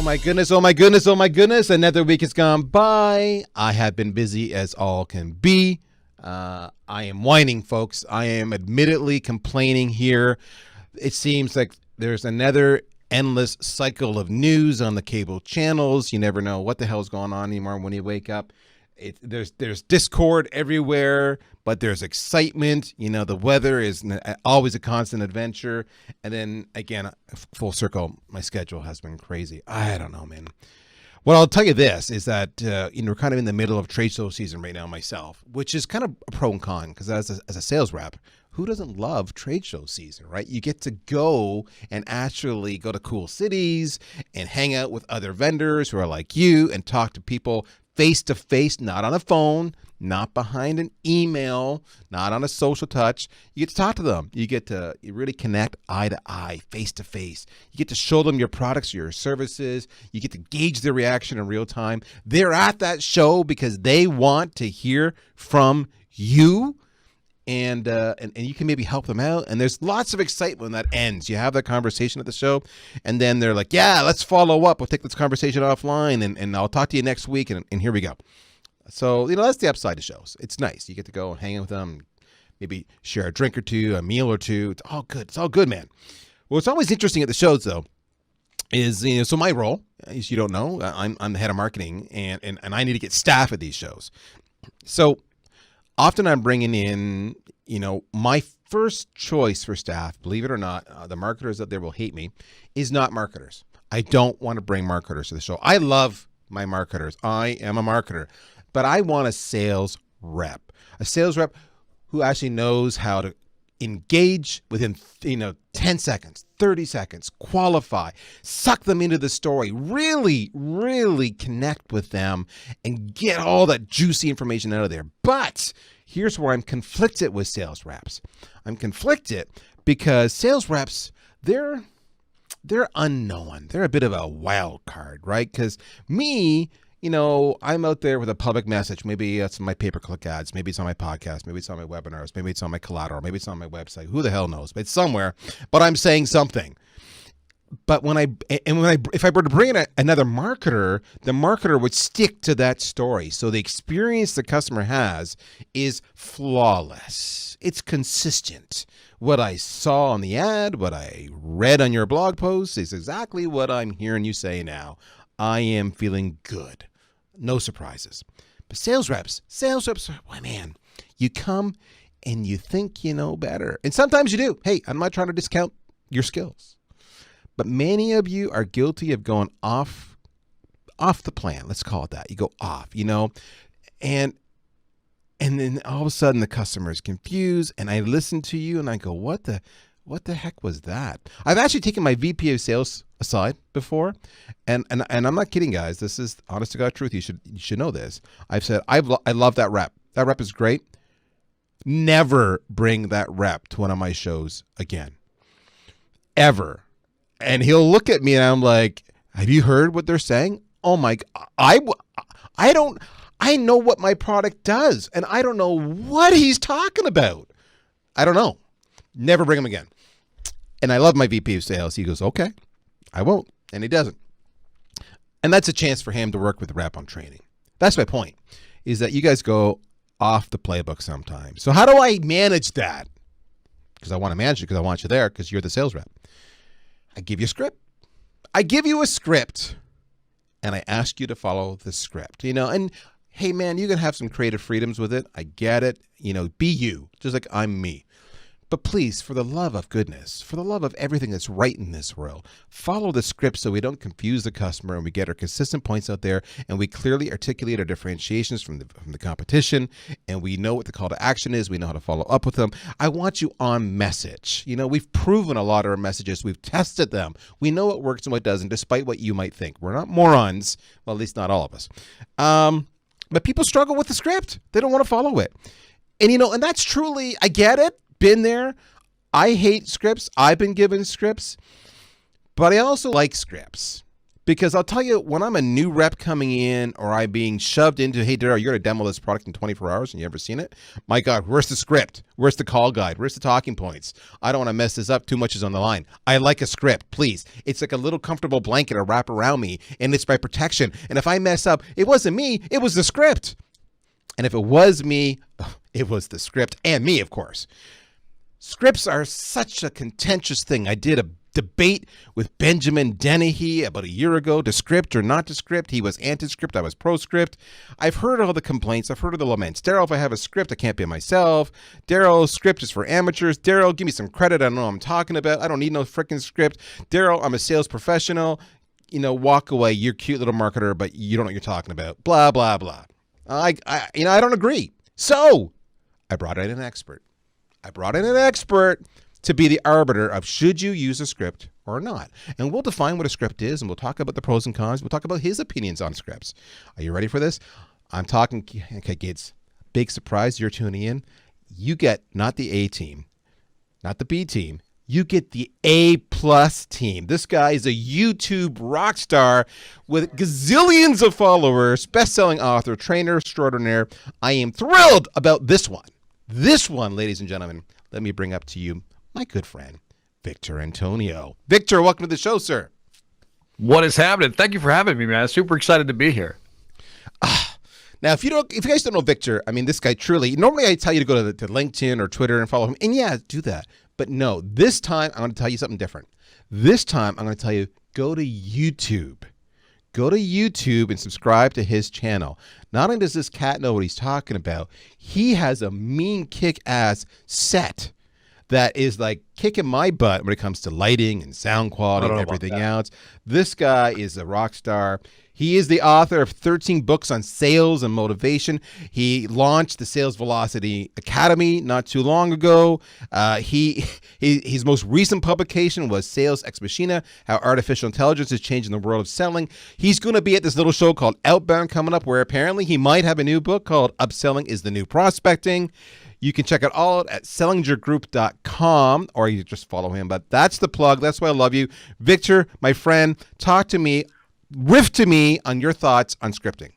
Oh my goodness, oh my goodness, oh my goodness. Another week has gone by. I have been busy as all can be. I am whining, folks. I am admittedly complaining here. It seems like there's another endless cycle of news on the cable channels. You never know what the hell's going on anymore when you wake up. There's discord everywhere, but there's excitement. You know, the weather is always a constant adventure. And then again, full circle, my schedule has been crazy. I don't know, man. Well, I'll tell you this is that, we're kind of in the middle of trade show season right now myself, which is kind of a pro and con because as a sales rep, who doesn't love trade show season, right? You get to go and actually go to cool cities and hang out with other vendors who are like you and talk to people face to face, not on a phone, not behind an email, not on a social touch. You get to talk to them. You really connect eye to eye, face to face. You get to show them your products, your services. You get to gauge their reaction in real time. They're at that show because they want to hear from you. And you can maybe help them out. And there's lots of excitement when that ends. You have that conversation at the show, and then they're like, yeah, let's follow up. We'll take this conversation offline, and I'll talk to you next week, and here we go. So, that's the upside of shows. It's nice. You get to go and hang out with them, maybe share a drink or two, a meal or two. It's all good. It's all good, man. Well, it's always interesting at the shows, though, is, so my role, as you don't know, I'm the head of marketing, and I need to get staff at these shows. So often I'm bringing in, my first choice for staff, believe it or not, the marketers out there will hate me, is not marketers. I don't want to bring marketers to the show. I love my marketers. I am a marketer, but I want a sales rep who actually knows how to engage within, 10 seconds, 30 seconds, qualify, suck them into the story, really, really connect with them and get all that juicy information out of there. But here's where I'm conflicted with sales reps. I'm conflicted because sales reps, they're unknown. They're a bit of a wild card, right? Because me, I'm out there with a public message. Maybe it's my pay-per-click ads. Maybe it's on my podcast. Maybe it's on my webinars. Maybe it's on my collateral. Maybe it's on my website. Who the hell knows? But it's somewhere. But I'm saying something. But if I were to bring in another marketer, the marketer would stick to that story. So the experience the customer has is flawless. It's consistent. What I saw on the ad, what I read on your blog post is exactly what I'm hearing you say now. I am feeling good. No surprises. But sales reps, man, you come and you think you know better. And sometimes you do. Hey, I'm not trying to discount your skills. But many of you are guilty of going off the plan. Let's call it that. You go off, and then all of a sudden the customer is confused, and I listen to you and I go, what the heck was that? I've actually taken my VP of sales aside before, and I'm not kidding, guys. This is honest to God truth. You should know this. I've said I love that rep. That rep is great. Never bring that rep to one of my shows again, ever. And he'll look at me and I'm like, have you heard what they're saying? Oh my, I know what my product does and I don't know what he's talking about. I don't know. Never bring him again. And I love my VP of sales. He goes, okay, I won't. And he doesn't. And that's a chance for him to work with the rep on training. That's my point, is that you guys go off the playbook sometimes. So how do I manage that? Because I want to manage it because I want you there because you're the sales rep. I give you a script. I give you a script and I ask you to follow the script, and hey man, you can have some creative freedoms with it. I get it. Be you, just like I'm me. But please, for the love of goodness, for the love of everything that's right in this world, follow the script so we don't confuse the customer and we get our consistent points out there and we clearly articulate our differentiations from the competition and we know what the call to action is. We know how to follow up with them. I want you on message. We've proven a lot of our messages. We've tested them. We know what works and what doesn't, despite what you might think. We're not morons. Well, at least not all of us. But people struggle with the script. They don't want to follow it. And, and that's truly, I get it. Been there. I hate scripts. I've been given scripts, but I also like scripts Because I'll tell you, when I'm a new rep coming in or I'm being shoved into, hey, Darryl, you're going to demo this product in 24 hours and you ever seen it? My God, where's the script? Where's the call guide? Where's the talking points? I don't want to mess this up. Too much is on the line. I like a script, please. It's like a little comfortable blanket to wrap around me, and it's my protection. And if I mess up, it wasn't me. It was the script. And if it was me, it was the script and me, of course. Scripts are such a contentious thing. I did a debate with Benjamin Dennehy about a year ago, to script or not to script. He was anti-script, I was pro-script. I've heard all the complaints, I've heard of the laments. Darryl, if I have a script, I can't be myself. Darryl, script is for amateurs. Darryl, give me some credit, I don't know what I'm talking about. I don't need no freaking script. Darryl, I'm a sales professional. Walk away, you're a cute little marketer, but you don't know what you're talking about. Blah, blah, blah. I don't agree. So I brought in an expert. To be the arbiter of should you use a script or not. And we'll define what a script is, and we'll talk about the pros and cons. We'll talk about his opinions on scripts. Are you ready for this? I'm talking, okay, kids, big surprise, you're tuning in. You get not the A team, not the B team. You get the A+ team. This guy is a YouTube rock star with gazillions of followers, best-selling author, trainer extraordinaire. I am thrilled about this one. This one, ladies and gentlemen, let me bring up to you my good friend, Victor Antonio. Victor, welcome to the show, sir. What is happening? Thank you for having me, man. Super excited to be here. Now, if you guys don't know Victor, I mean, this guy truly, normally I tell you to go to LinkedIn or Twitter and follow him. And yeah, do that. But no, this time I'm going to tell you something different. This time I'm going to tell you, go to YouTube. Go to YouTube and subscribe to his channel. Not only does this cat know what he's talking about, he has a mean kick-ass set that is like kicking my butt when it comes to lighting and sound quality and everything else. This guy is a rock star. He is the author of 13 books on sales and motivation. He launched the Sales Velocity Academy not too long ago. His most recent publication was Sales Ex Machina, How Artificial Intelligence is Changing the World of Selling. He's going to be at this little show called Outbound coming up, where apparently he might have a new book called Upselling is the New Prospecting. You can check it all out at sellingergroup.com, or you just follow him. But that's the plug. That's why I love you. Victor, my friend, talk to me, riff to me on your thoughts on scripting.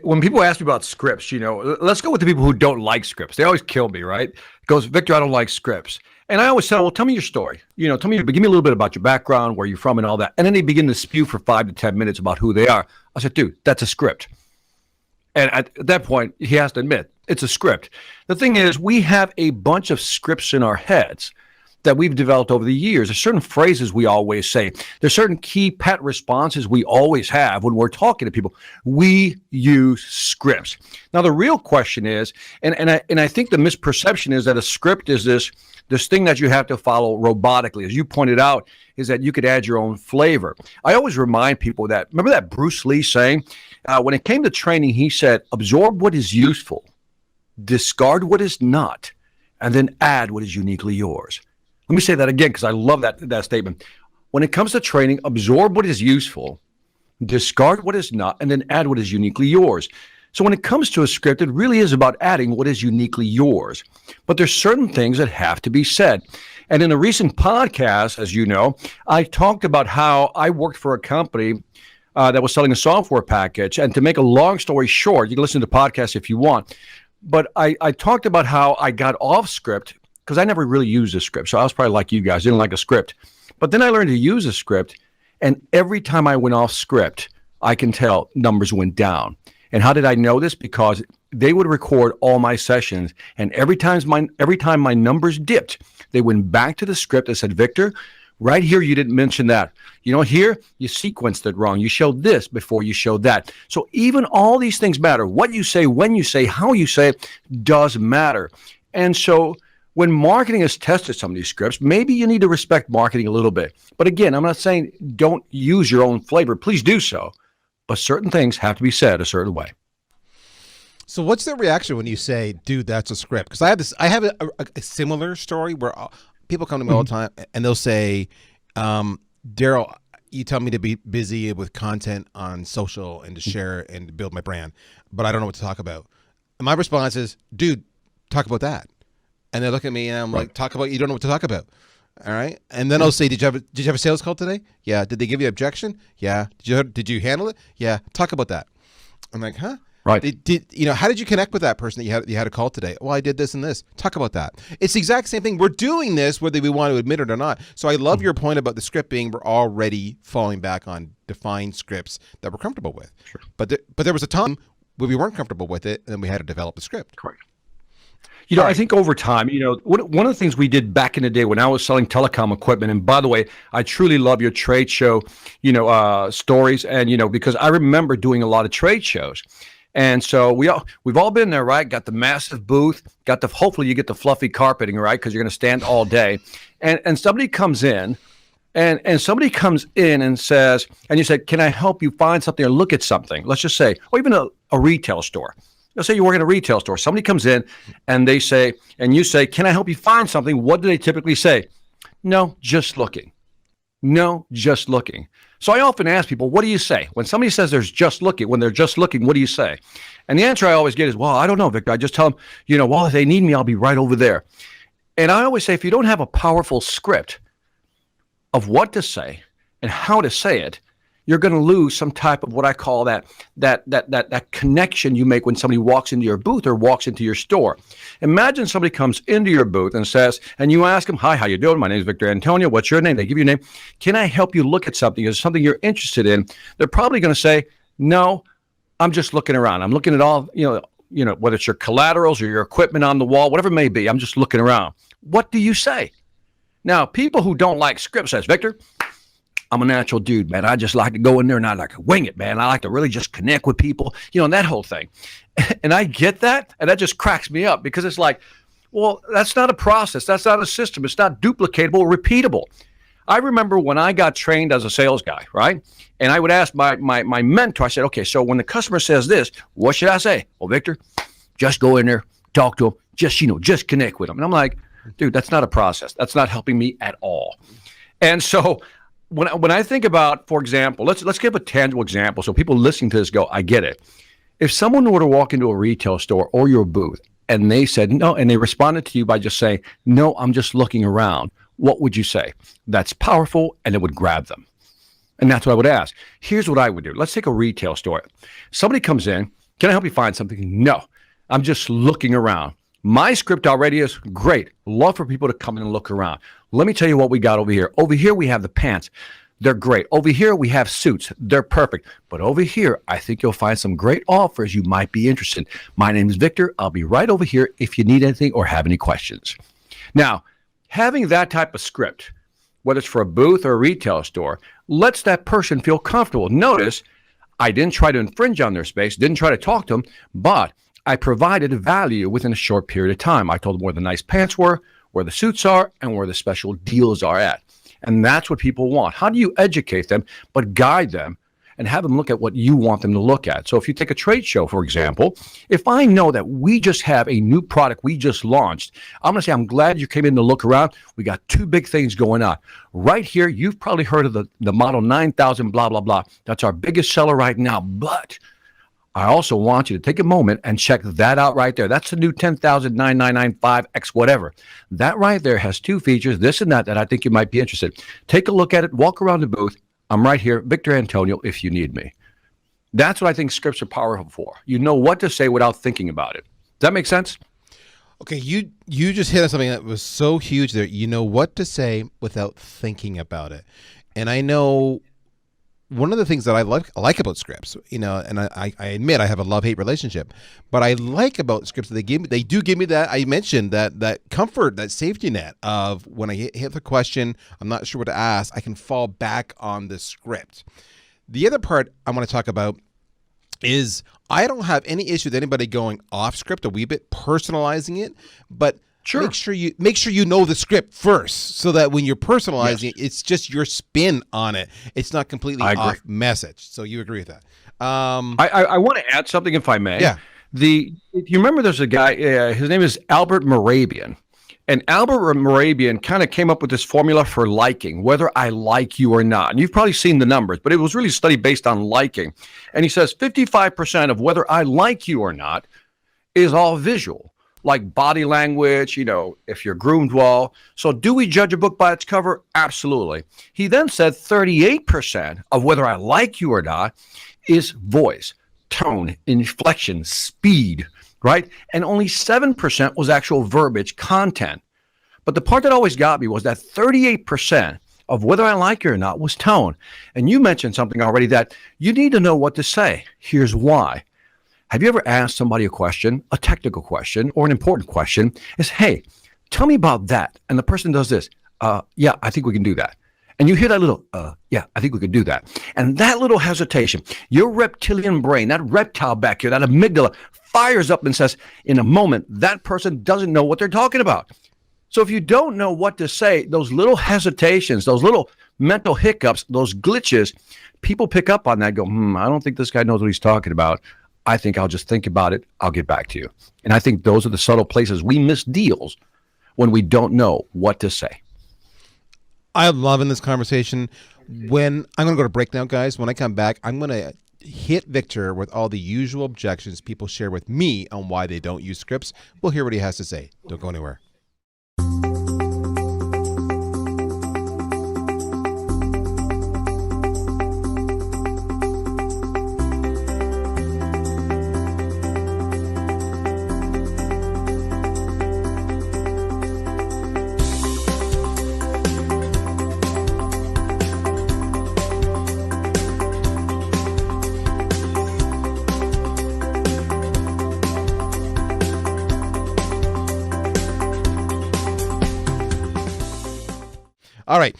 When people ask me about scripts, let's go with the people who don't like scripts. They always kill me, right? It goes, Victor, I don't like scripts. And I always say, well, tell me your story. Give me a little bit about your background, where you're from and all that. And then they begin to spew for 5 to 10 minutes about who they are. I said, dude, that's a script. And at that point, he has to admit, it's a script. The thing is, we have a bunch of scripts in our heads that we've developed over the years. There's certain phrases we always say. There's certain key pet responses we always have when we're talking to people. We use scripts. Now, the real question is, and I think the misperception is that a script is this thing that you have to follow robotically. As you pointed out, is that you could add your own flavor. I always remind people that, remember that Bruce Lee saying, when it came to training, he said, absorb what is useful, discard what is not, and then add what is uniquely yours. Let me say that again, because I love that statement. When it comes to training, absorb what is useful, discard what is not, and then add what is uniquely yours. So when it comes to a script, it really is about adding what is uniquely yours. But there's certain things that have to be said. And in a recent podcast, as you know, I talked about how I worked for a company that was selling a software package. And to make a long story short, you can listen to the podcast if you want. But I talked about how I got off script because I never really used a script. So I was probably like you guys, didn't like a script. But then I learned to use a script. And every time I went off script, I can tell numbers went down. And how did I know this? Because they would record all my sessions. And every time my numbers dipped, they went back to the script and said, Victor, right here, you didn't mention that. Here, you sequenced it wrong. You showed this before you showed that. So even all these things matter. What you say, when you say, how you say it does matter. And so when marketing has tested some of these scripts, maybe you need to respect marketing a little bit. But again, I'm not saying don't use your own flavor. Please do so. But certain things have to be said a certain way. So what's their reaction when you say, dude, that's a script? Because I have a similar story where people come to me all the time and they'll say, Darryl, you tell me to be busy with content on social and to share and to build my brand, but I don't know what to talk about. And my response is, dude, talk about that. And they look at me and I'm like, talk about, you don't know what to talk about. All right. And then I'll say, did you have a sales call today? Yeah. Did they give you objection? Yeah. Did you handle it? Yeah. Talk about that. I'm like, huh? Right. How did you connect with that person that you had a call today? Well, I did this and this. Talk about that. It's the exact same thing. We're doing this whether we want to admit it or not. So I love your point about the script being we're already falling back on defined scripts that we're comfortable with. Sure. But there was a time where we weren't comfortable with it, and then we had to develop a script. Correct. I think over time, one of the things we did back in the day when I was selling telecom equipment, and by the way, I truly love your trade show, stories, and, because I remember doing a lot of trade shows. And so we've all been there, right? Got the massive booth, hopefully you get the fluffy carpeting, right? Because you're going to stand all day. And somebody comes in and somebody comes in and says, and you said, can I help you find something or look at something? Let's just say, or even a retail store. Let's say you work in a retail store. Somebody comes in and they say, and you say, can I help you find something? What do they typically say? No, just looking. No, just looking. So I often ask people, what do you say? When somebody says when they're just looking, what do you say? And the answer I always get is, well, I don't know, Victor. I just tell them, well, if they need me, I'll be right over there. And I always say, if you don't have a powerful script of what to say and how to say it, you're going to lose some type of what I call that connection you make when somebody walks into your booth or walks into your store. Imagine somebody comes into your booth and says, and you ask them, hi, how you doing? My name is Victor Antonio. What's your name? They give you a name. Can I help you look at something? Is something you're interested in? They're probably going to say, no, I'm just looking around. I'm looking at all, whether it's your collaterals or your equipment on the wall, whatever it may be. I'm just looking around. What do you say? Now, people who don't like script says, Victor, I'm a natural dude, man. I just like to go in there and I like to wing it, man. I like to really just connect with people, and that whole thing. And I get that. And that just cracks me up because it's like, well, that's not a process. That's not a system. It's not duplicatable or repeatable. I remember when I got trained as a sales guy, right? And I would ask my mentor, I said, okay, so when the customer says this, what should I say? Well, Victor, just go in there, talk to them, just connect with them. And I'm like, dude, that's not a process. That's not helping me at all. And so when I think about, for example, let's give a tangible example so people listening to this go, I get it. If someone were to walk into a retail store or your booth and they said no, and they responded to you by just saying, no, I'm just looking around, what would you say? That's powerful and it would grab them. And that's what I would ask. Here's what I would do. Let's take a retail store. Somebody comes in, can I help you find something? No, I'm just looking around. My script already is great. Love for people to come in and look around. Let me tell you what we got over here. Over here, we have the pants. They're great. Over here, we have suits. They're perfect. But over here, I think you'll find some great offers you might be interested in. My name is Victor. I'll be right over here if you need anything or have any questions. Now, having that type of script, whether it's for a booth or a retail store, lets that person feel comfortable. Notice, I didn't try to infringe on their space, didn't try to talk to them, but I provided value within a short period of time. I told them where the nice pants were, where the suits are, and where the special deals are at. And that's what people want. How do you educate them, but guide them and have them look at what you want them to look at? So if you take a trade show, for example, if I know that we just have a new product we just launched, I'm going to say, I'm glad you came in to look around. We got two big things going on. Right here, you've probably heard of the Model 9000, blah, blah, blah. That's our biggest seller right now. But I also want you to take a moment and check that out right there. That's the new 10,9995X whatever. That right there has two features, this and that I think you might be interested. Take a look at it, walk around the booth. I'm right here, Victor Antonio, if you need me. That's what I think scripts are powerful for. You know what to say without thinking about it. Does that make sense? Okay, you just hit on something that was so huge there. You know what to say without thinking about it. And I know one of the things that I like about scripts, and I admit I have a love-hate relationship, but I like about scripts that they do give me that, I mentioned that comfort, that safety net of when I hit the question, I'm not sure what to ask, I can fall back on the script. The other part I want to talk about is I don't have any issue with anybody going off script a wee bit, personalizing it, but sure. Make sure you know the script first, so that when you're personalizing it, it's just your spin on it. It's not completely off message. So you agree with that? I want to add something, if I may. Yeah. If you remember, there's a guy. His name is Albert Morabian, and Albert Morabian kind of came up with this formula for liking, whether I like you or not. And you've probably seen the numbers, but it was really a study based on liking. And he says 55% of whether I like you or not is all visual. like body language, if you're groomed well. So do we judge a book by its cover? Absolutely. He then said 38% of whether I like you or not is voice, tone, inflection, speed, right? And only 7% was actual verbiage content. But the part that always got me was that 38% of whether I like you or not was tone. And you mentioned something already that you need to know what to say. Here's why. Have you ever asked somebody a question, a technical question, or an important question? Is, hey, tell me about that. And the person does this. Yeah, I think we can do that. And you hear that little, yeah, I think we could do that. And that little hesitation, your reptilian brain, that reptile back here, that amygdala fires up and says, in a moment, that person doesn't know what they're talking about. So if you don't know what to say, those little hesitations, those little mental hiccups, those glitches, people pick up on that and go, I don't think this guy knows what he's talking about. I think I'll just think about it. I'll get back to you. And I think those are the subtle places we miss deals when we don't know what to say. I'm loving this conversation. I'm going to go to break now, guys. When I come back, I'm going to hit Victor with all the usual objections people share with me on why they don't use scripts. We'll hear what he has to say. Don't go anywhere. All right,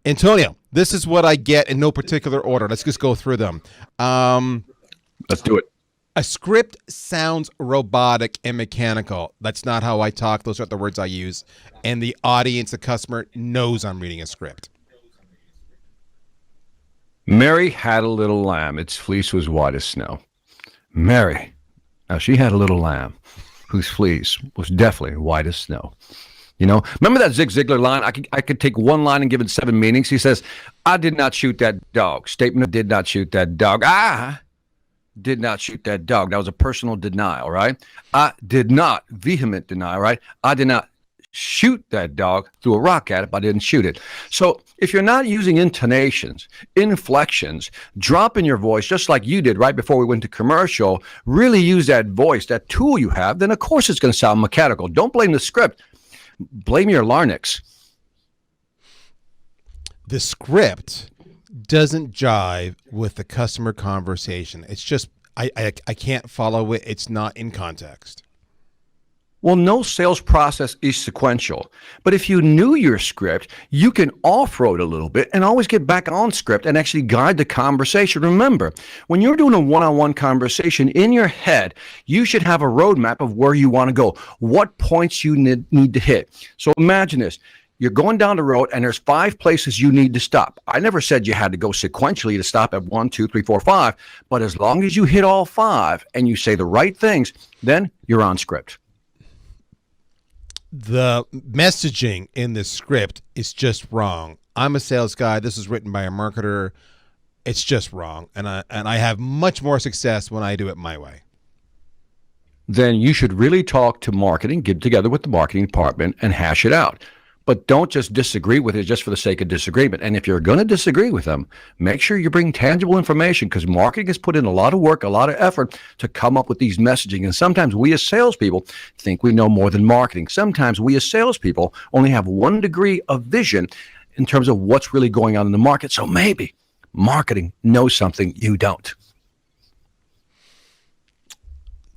Antonio, this is what I get in no particular order. Let's just go through them. Let's do it. A script sounds robotic and mechanical. That's not how I talk. Those aren't the words I use. And the audience, the customer, knows I'm reading a script. Mary had a little lamb. Its fleece was white as snow. Mary, now she had a little lamb whose fleece was definitely white as snow. Remember that Zig Ziglar line? I could take one line and give it 7 meanings. He says, I did not shoot that dog. Statement, did not shoot that dog. I did not shoot that dog. That was a personal denial, right? I did not, vehement denial, right? I did not shoot that dog, threw a rock at it, but I didn't shoot it. So if you're not using intonations, inflections, drop in your voice, just like you did right before we went to commercial, really use that voice, that tool you have, then of course it's going to sound mechanical. Don't blame the script. Blame your larynx. The script doesn't jive with the customer conversation. It's just, I can't follow it. It's not in context. Well, no sales process is sequential. But if you knew your script, you can off-road a little bit and always get back on script and actually guide the conversation. Remember, when you're doing a one-on-one conversation in your head, you should have a roadmap of where you want to go, what points you need to hit. So imagine this. You're going down the road and there's 5 places you need to stop. I never said you had to go sequentially to stop at 1, 2, 3, 4, 5. But as long as you hit all 5 and you say the right things, then you're on script. The messaging in this script is just wrong. I'm a sales guy. This is written by a marketer. It's just wrong. And I have much more success when I do it my way. Then you should really talk to marketing, get together with the marketing department and hash it out. But don't just disagree with it just for the sake of disagreement. And if you're going to disagree with them, make sure you bring tangible information, because marketing has put in a lot of work, a lot of effort to come up with these messaging. And sometimes we as salespeople think we know more than marketing. Sometimes we as salespeople only have 1 degree of vision in terms of what's really going on in the market. So maybe marketing knows something you don't.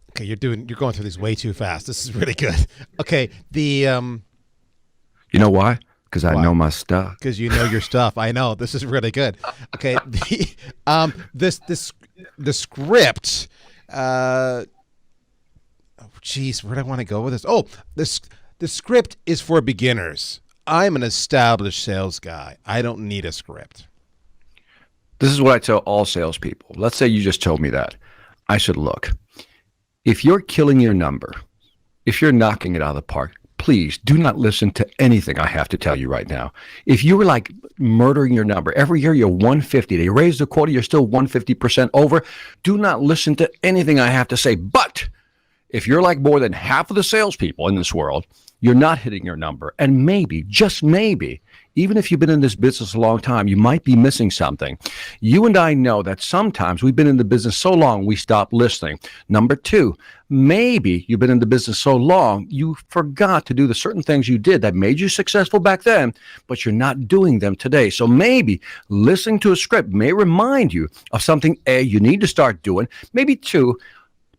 Okay, you're going through these way too fast. This is really good. Okay, You know why? Because I know my stuff. Because you know your stuff. I know. This is really good. Okay. The script. Geez, where do I want to go with this? Oh, the script is for beginners. I'm an established sales guy. I don't need a script. This is what I tell all salespeople. Let's say you just told me that. I said, look, if you're killing your number, if you're knocking it out of the park, please do not listen to anything I have to tell you right now. If you were like murdering your number, every year you're 150, they raise the quota, you're still 150% over, do not listen to anything I have to say. But if you're like more than half of the salespeople in this world, you're not hitting your number. And maybe, just maybe, even if you've been in this business a long time, you might be missing something. You and I know that sometimes we've been in the business so long, we stop listening. Number two, maybe you've been in the business so long, you forgot to do the certain things you did that made you successful back then, but you're not doing them today. So maybe listening to a script may remind you of something, A, you need to start doing. Maybe two,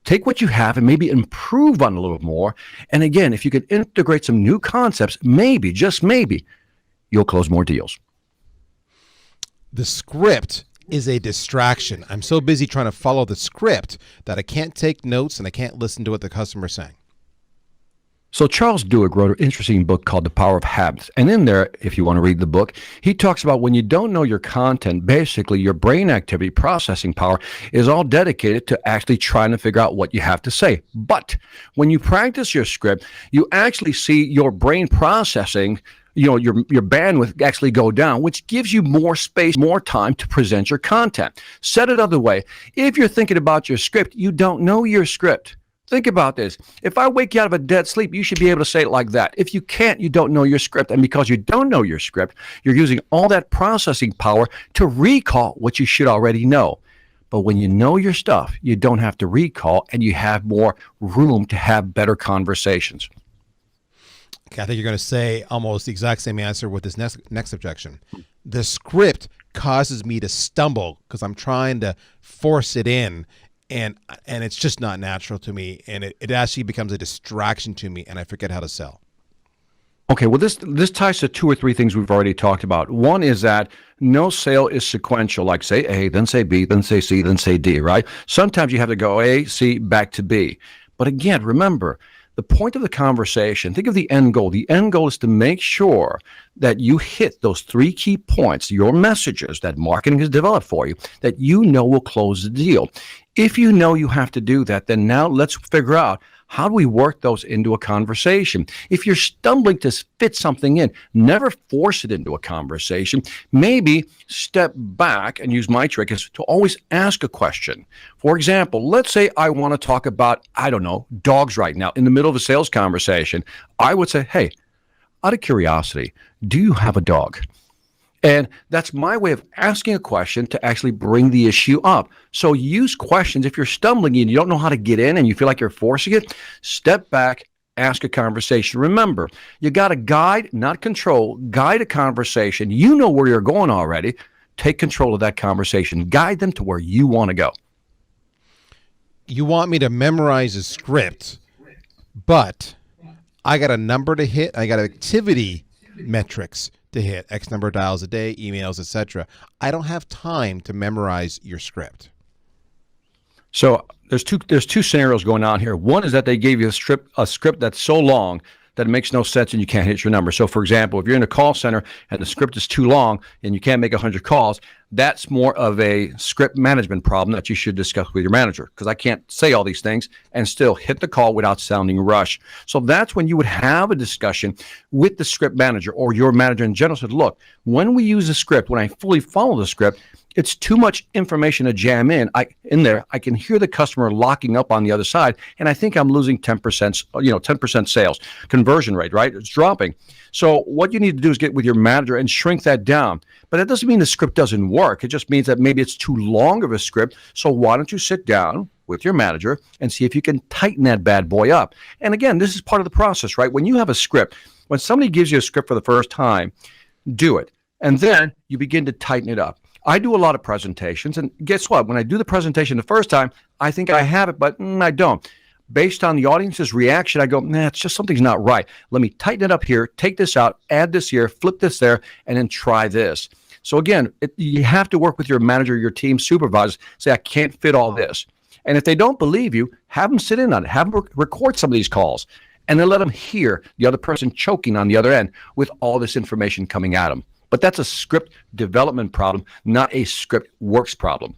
take what you have and maybe improve on a little more. And again, if you could integrate some new concepts, maybe, just maybe, you'll close more deals. The script is a distraction. I'm so busy trying to follow the script that I can't take notes and I can't listen to what the customer's saying. So Charles Duhigg wrote an interesting book called The Power of Habits. And in there, if you want to read the book, he talks about when you don't know your content, basically your brain activity processing power is all dedicated to actually trying to figure out what you have to say. But when you practice your script, you actually see your brain processing, your bandwidth actually go down, which gives you more space, more time to present your content. Said another way, if you're thinking about your script, you don't know your script. Think about this. If I wake you out of a dead sleep, you should be able to say it like that. If you can't, you don't know your script. And because you don't know your script, you're using all that processing power to recall what you should already know. But when you know your stuff, you don't have to recall and you have more room to have better conversations. Okay, I think you're going to say almost the exact same answer with this next objection. The script causes me to stumble because I'm trying to force it in. And it's just not natural to me, and it actually becomes a distraction to me, and I forget how to sell. Okay, well, this ties to two or three things we've already talked about. One is that no sale is sequential, like say A, then say B, then say C, then say D, right? Sometimes you have to go A, C, back to B. But again, remember, the point of the conversation, think of the end goal. The end goal is to make sure that you hit those three key points, your messages that marketing has developed for you, that you know will close the deal. If you know you have to do that, then now let's figure out how do we work those into a conversation. If you're stumbling to fit something in, never force it into a conversation. Maybe step back and use my trick is to always ask a question. For example, let's say I want to talk about, I don't know, dogs right now in the middle of a sales conversation. I would say, hey, out of curiosity, do you have a dog? And that's my way of asking a question to actually bring the issue up. So use questions. If you're stumbling and you don't know how to get in and you feel like you're forcing it, step back, ask a conversation. Remember, you got to guide, not control, guide a conversation. You know where you're going already. Take control of that conversation. Guide them to where you want to go. You want me to memorize a script, but I got a number to hit. I got activity metrics to hit, X number of dials a day, emails, etc. I don't have time to memorize your script. So there's two scenarios going on here. One is that they gave you a script that's so long that it makes no sense and you can't hit your number. So for example, if you're in a call center and the script is too long and you can't make 100 calls, that's more of a script management problem that you should discuss with your manager, because I can't say all these things and still hit the call without sounding rushed. So that's when you would have a discussion with the script manager or your manager in general. Said, look, when we use a script, when I fully follow the script, it's too much information to jam in there. I can hear the customer locking up on the other side, and I think I'm losing 10%, 10% sales conversion rate, right? It's dropping. So what you need to do is get with your manager and shrink that down. But that doesn't mean the script doesn't work. It just means that maybe it's too long of a script. So why don't you sit down with your manager and see if you can tighten that bad boy up? And again, this is part of the process, right? When you have a script, when somebody gives you a script for the first time, do it. And then you begin to tighten it up. I do a lot of presentations, and guess what? When I do the presentation the first time, I think I have it, but I don't. Based on the audience's reaction, I go, it's just something's not right. Let me tighten it up here, take this out, add this here, flip this there, and then try this. So again, you have to work with your manager, your team supervisors, say, I can't fit all this. And if they don't believe you, have them sit in on it, have them record some of these calls, and then let them hear the other person choking on the other end with all this information coming at them. But that's a script development problem, not a script works problem.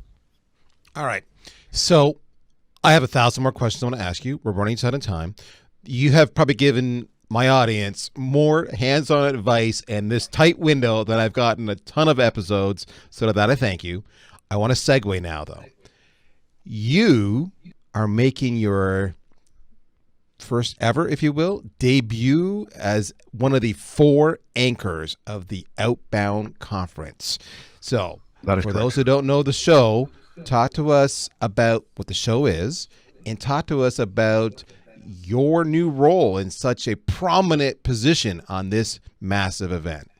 All right. So I have 1,000 more questions I want to ask you. We're running out of time. You have probably given my audience more hands-on advice in this tight window than I've gotten a ton of episodes. So to that, I thank you. I want to segue now, though. You are making your first ever, if you will, debut as one of the 4 anchors of the Outbound Conference. So, for those who don't know the show, talk to us about what the show is and talk to us about your new role in such a prominent position on this massive event.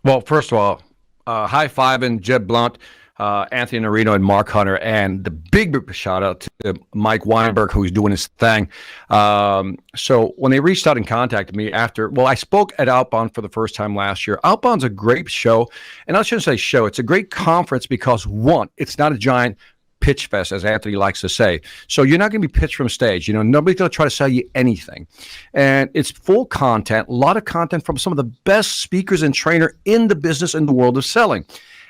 Well, first of all, high-fiving Jeb Blount, Anthony Norino, and Mark Hunter, and the big shout out to Mike Weinberg, who's doing his thing. So when they reached out and contacted me I spoke at Outbound for the first time last year. Outbound's a great show, and I shouldn't say show, it's a great conference because, one, it's not a giant pitch fest, as Anthony likes to say. So you're not going to be pitched from stage. Nobody's going to try to sell you anything. And it's full content, a lot of content from some of the best speakers and trainer in the business in the world of selling.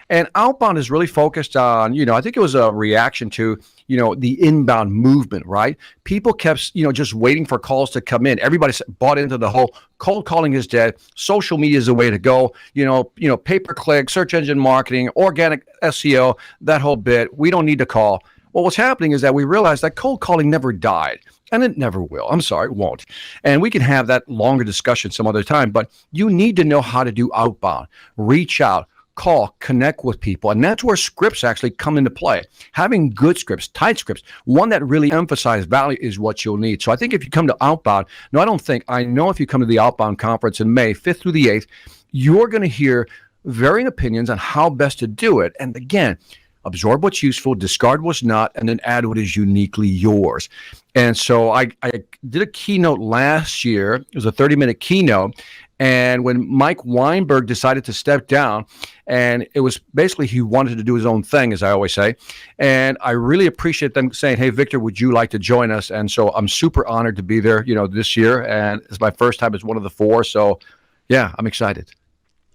And Outbound is really focused on, I think it was a reaction to, the inbound movement, right? People kept, just waiting for calls to come in. Everybody bought into the whole cold calling is dead. Social media is the way to go. Pay-per-click, search engine marketing, organic SEO, that whole bit. We don't need to call. Well, what's happening is that we realized that cold calling never died. And it never will. I'm sorry, it won't. And we can have that longer discussion some other time. But you need to know how to do outbound. Reach out. Call, connect with people. And that's where scripts actually come into play. Having good scripts, tight scripts, one that really emphasizes value is what you'll need. So I think if you come to Outbound, I know if you come to the Outbound conference in May 5th through the 8th, you're going to hear varying opinions on how best to do it. And again, absorb what's useful, discard what's not, and then add what is uniquely yours. And so I did a keynote last year. It was a 30-minute keynote. And when Mike Weinberg decided to step down, and it was basically he wanted to do his own thing, as I always say. And I really appreciate them saying, hey, Victor, would you like to join us? And so I'm super honored to be there, this year. And it's my first time as one of the 4. So, yeah, I'm excited.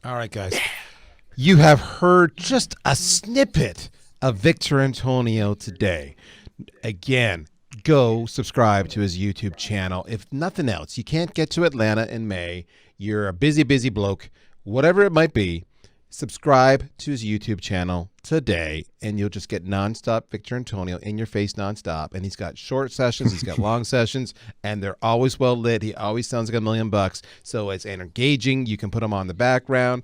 All right, guys. You have heard just a snippet of Victor Antonio today. Again, go subscribe to his YouTube channel. If nothing else, you can't get to Atlanta in May. You're a busy bloke, whatever it might be, subscribe to his YouTube channel today, and you'll just get nonstop Victor Antonio in your face nonstop. And he's got short sessions, he's got long sessions, and they're always well lit. He always sounds like $1 million. So it's engaging. You can put him on the background.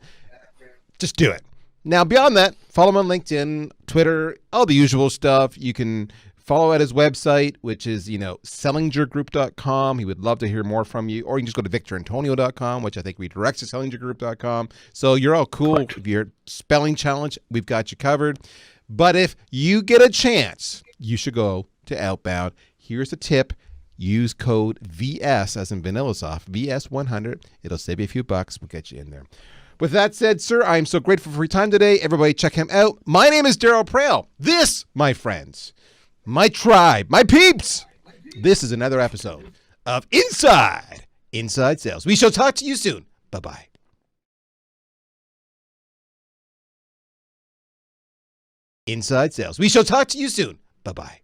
Just do it. Now, beyond that, follow him on LinkedIn, Twitter, all the usual stuff. You can follow at his website, which is, sellingergroup.com. He would love to hear more from you. Or you can just go to victorantonio.com, which I think redirects to sellingergroup.com. So you're all cool. Correct. If you're spelling challenge, we've got you covered. But if you get a chance, you should go to Outbound. Here's a tip. Use code VS, as in VanillaSoft, VS100. It'll save you a few bucks. We'll get you in there. With that said, sir, I am so grateful for your time today. Everybody check him out. My name is Darryl Prale. This, my friends, my tribe, my peeps, this is another episode of Inside Sales. We shall talk to you soon. Bye-bye. Inside Sales. We shall talk to you soon. Bye-bye.